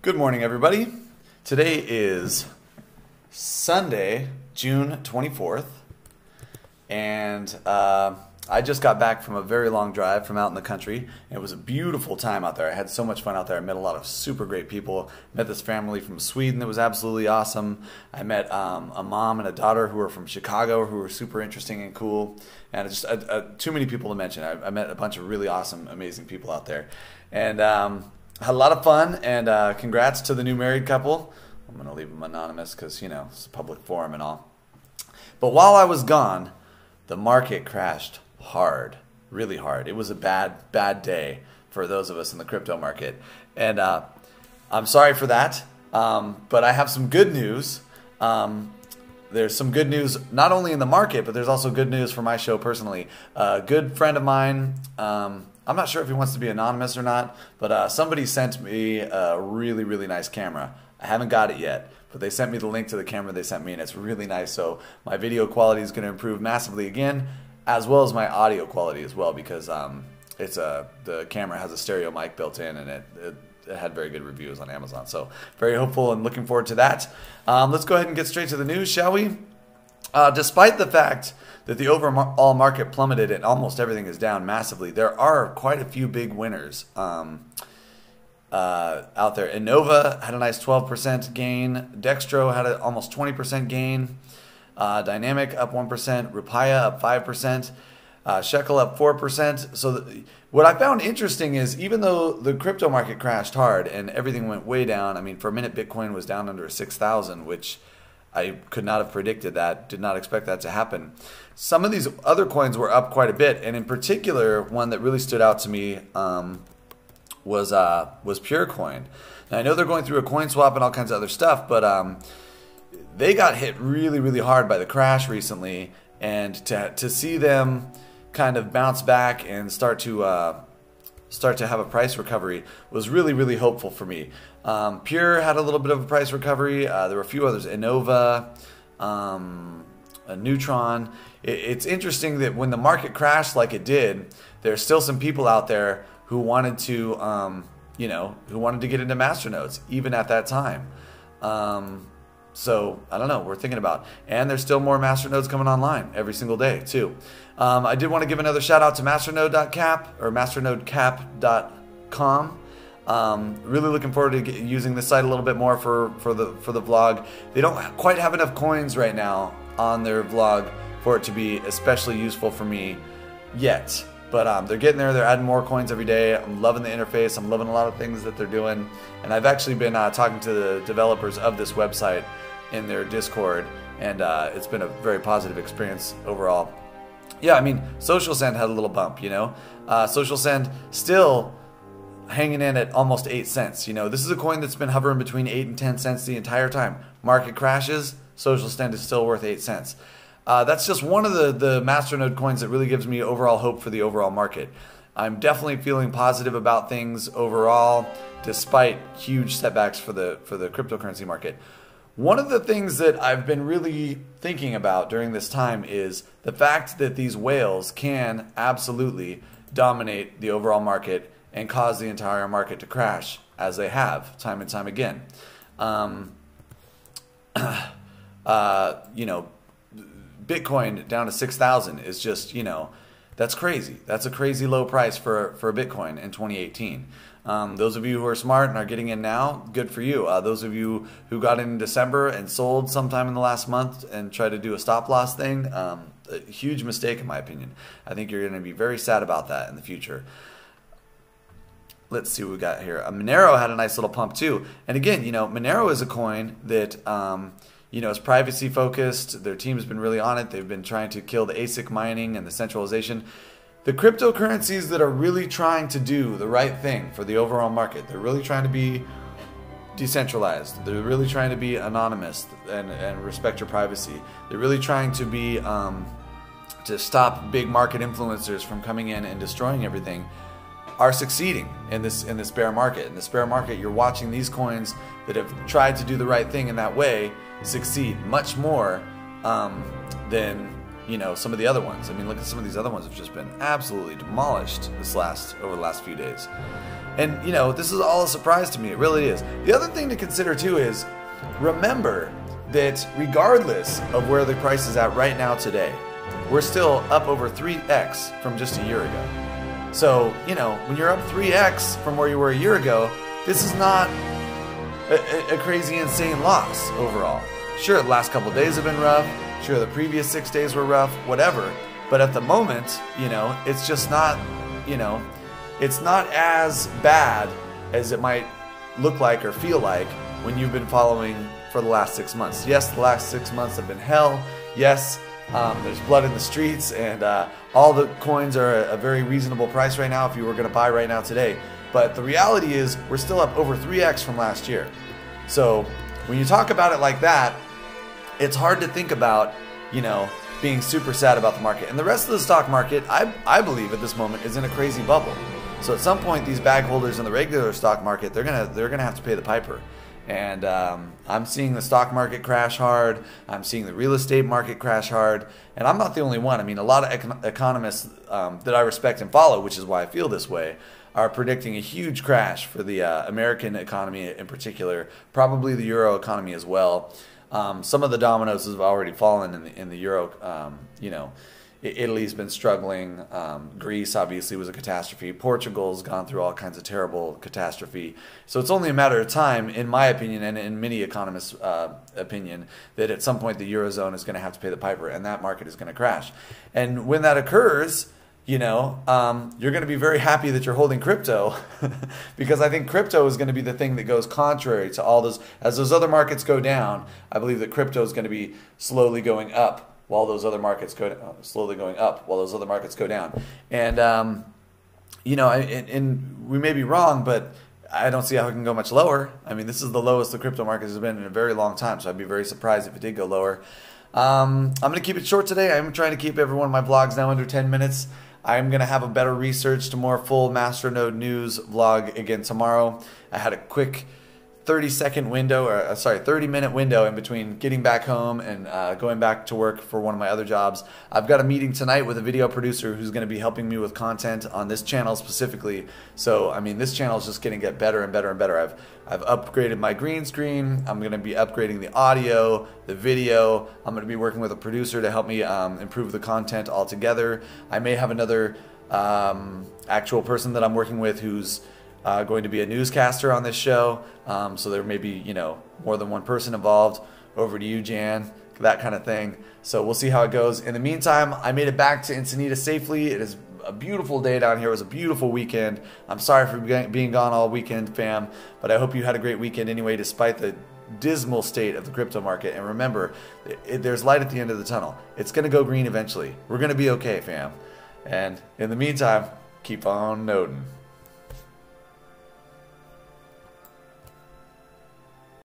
Good morning, everybody. Today is Sunday, June 24th, and I just got back from a very long drive from out in the country. It was a beautiful time out there. I had so much fun out there. I met a lot of super great people. Met this family from Sweden that was absolutely awesome. I met a mom and a daughter who were from Chicago who were super interesting and cool. And just too many people to mention. I met a bunch of really awesome, amazing people out there. And had a lot of fun, and congrats to the new married couple. I'm going to leave them anonymous because, you know, it's a public forum and all. But while I was gone, the market crashed hard, really hard. It was a bad day for those of us in the crypto market. And I'm sorry for that, but I have some good news. There's some good news not only in the market, but there's also good news for my show personally. A good friend of mine, I'm not sure if he wants to be anonymous or not, but somebody sent me a really, really nice camera. I haven't got it yet, but they sent me the link to the camera they sent me, and it's really nice. So my video quality is going to improve massively again, as well as my audio quality as well, because the camera has a stereo mic built in, and it had very good reviews on Amazon. So very hopeful and looking forward to that. Let's go ahead and get straight to the news, shall we? Despite the fact that the overall market plummeted and almost everything is down massively, there are quite a few big winners out there. Innova had a nice 12% gain. Dextro had an almost 20% gain. Dynamic up 1%. rhY'z up 5%. Shekel up 4%. So what I found interesting is, even though the crypto market crashed hard and everything went way down, I mean, for a minute Bitcoin was down under 6,000, which I could not have predicted that, did not expect that to happen. Some of these other coins were up quite a bit, and in particular, one that really stood out to me was Purecoin. Now, I know they're going through a coin swap and all kinds of other stuff, but they got hit really, really hard by the crash recently, and to see them kind of bounce back and start to have a price recovery was really, really hopeful for me. Pure had a little bit of a price recovery. There were a few others, Innova, Neutron. It's interesting that when the market crashed like it did, there's still some people out there who wanted to, who wanted to get into masternodes even at that time. So I don't know, we're thinking about, and there's still more masternodes coming online every single day too. I did want to give another shout out to masternode.cap or masternodecap.com. Really looking forward to using this site a little bit more for the vlog. They don't quite have enough coins right now on their vlog for it to be especially useful for me yet. But they're getting there. They're adding more coins every day. I'm loving the interface. I'm loving a lot of things that they're doing. And I've actually been talking to the developers of this website in their Discord, and it's been a very positive experience overall. Yeah, I mean, Social Send had a little bump, you know. Social Send still hanging in at almost 8 cents. You know, this is a coin that's been hovering between 8 and 10 cents the entire time. Market crashes, Social Send is still worth 8 cents. That's just one of the Masternode coins that really gives me overall hope for the overall market. I'm definitely feeling positive about things overall, despite huge setbacks for the cryptocurrency market. One of the things that I've been really thinking about during this time is the fact that these whales can absolutely dominate the overall market and cause the entire market to crash, as they have time and time again. Bitcoin down to 6,000 is just, that's crazy. That's a crazy low price for a Bitcoin in 2018. Those of you who are smart and are getting in now, good for you. Those of you who got in December and sold sometime in the last month and tried to do a stop loss thing, a huge mistake in my opinion. I think you're going to be very sad about that in the future. Let's see what we got here. Monero had a nice little pump too. And again, Monero is a coin that is privacy focused. Their team has been really on it. They've been trying to kill the ASIC mining and the centralization. The cryptocurrencies that are really trying to do the right thing for the overall market, they're really trying to be decentralized. They're really trying to be anonymous and respect your privacy. They're really trying to be to stop big market influencers from coming in and destroying everything, are succeeding in this bear market. In this bear market, you're watching these coins that have tried to do the right thing in that way succeed much more than some of the other ones. I mean, look at some of these other ones have just been absolutely demolished over the last few days. And, this is all a surprise to me. It really is. The other thing to consider, too, is remember that regardless of where the price is at right now today, we're still up over 3x from just a year ago. So, when you're up 3x from where you were a year ago, this is not a crazy, insane loss overall. Sure, the last couple days have been rough. Sure, the previous 6 days were rough, whatever. But at the moment, it's just not, it's not as bad as it might look like or feel like when you've been following for the last 6 months. Yes, the last 6 months have been hell. Yes, there's blood in the streets, and all the coins are a very reasonable price right now if you were going to buy right now today. But the reality is we're still up over 3x from last year. So when you talk about it like that, it's hard to think about, being super sad about the market. And the rest of the stock market, I believe at this moment, is in a crazy bubble. So at some point, these bag holders in the regular stock market, they're gonna have to pay the piper. And I'm seeing the stock market crash hard. I'm seeing the real estate market crash hard. And I'm not the only one. I mean, a lot of economists that I respect and follow, which is why I feel this way, are predicting a huge crash for the American economy in particular, probably the Euro economy as well. Some of the dominoes have already fallen in the Euro. Italy's been struggling. Greece obviously was a catastrophe. Portugal's gone through all kinds of terrible catastrophe. So it's only a matter of time, in my opinion, and in many economists' opinion, that at some point the Eurozone is going to have to pay the piper, and that market is going to crash. And when that occurs, you're going to be very happy that you're holding crypto because I think crypto is going to be the thing that goes contrary to all those. As those other markets go down, I believe that crypto is going to be slowly going up while those other markets go down. And and we may be wrong, but I don't see how it can go much lower. I mean, this is the lowest the crypto market has been in a very long time, so I'd be very surprised if it did go lower. I'm going to keep it short today. I'm trying to keep every one of my vlogs now under 10 minutes. I'm going to have a better research to more full MasterNode news vlog again tomorrow. I had a quick 30-minute window in between getting back home and going back to work for one of my other jobs. I've got a meeting tonight with a video producer who's going to be helping me with content on this channel specifically. So, I mean, this channel is just going to get better and better and better. I've upgraded my green screen. I'm going to be upgrading the audio, the video. I'm going to be working with a producer to help me improve the content altogether. I may have another actual person that I'm working with who's going to be a newscaster on this show, so there may be more than one person involved. Over to you, Jan, that kind of thing. So we'll see how it goes. In the meantime, I made it back to Encinitas safely. It is a beautiful day down here. It was a beautiful weekend. I'm sorry for being gone all weekend, fam, but I hope you had a great weekend anyway, despite the dismal state of the crypto market. And remember, there's light at the end of the tunnel. It's going to go green eventually. We're going to be okay, fam. And in the meantime, keep on noding.